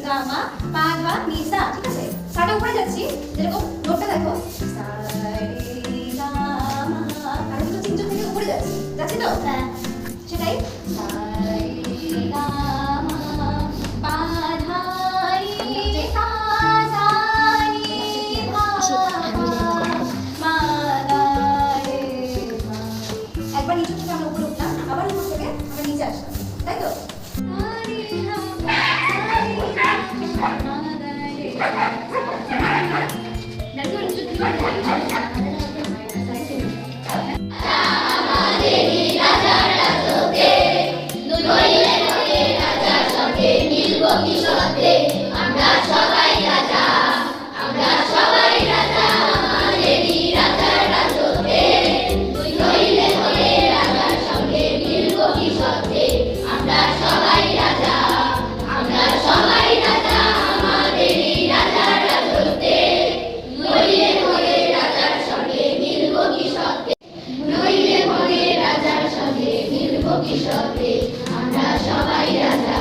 গা মা পা ধা নি সা, ঠিক আছে? সাটা উপরে যাচ্ছি, যেরকম নোটটা দেখো, সা রে গা মা, আর দুটো চিহ্ন থেকে উপরে যাচ্ছি, যাচ্ছি তো? হ্যাঁ, সেটাই। সা রে গা মা পা ধা নি সা, সা নি ধা মা গা রে মা। একবার নিচু থেকে আমরা উপরে উঠলাম, আবার উপর থেকে আমরা নিচে আসলাম, তাই তো? আমরা সবাই রাজা, আমরা সবাই রাজা, আমাদেরই রাজার রাজত্বে। নইলে হলে রাজার সঙ্গে মিলব কি সত্যে? আমরা সবাই রাজা, আমরা সবাই রাজা, আমাদেরই রাজার রাজত্বে। নইলে হলে রাজার সঙ্গে মিলব কি সত্যে? নইলে হলে রাজার সঙ্গে মিলব কি সত্যে? আমরা সবাই রাজা।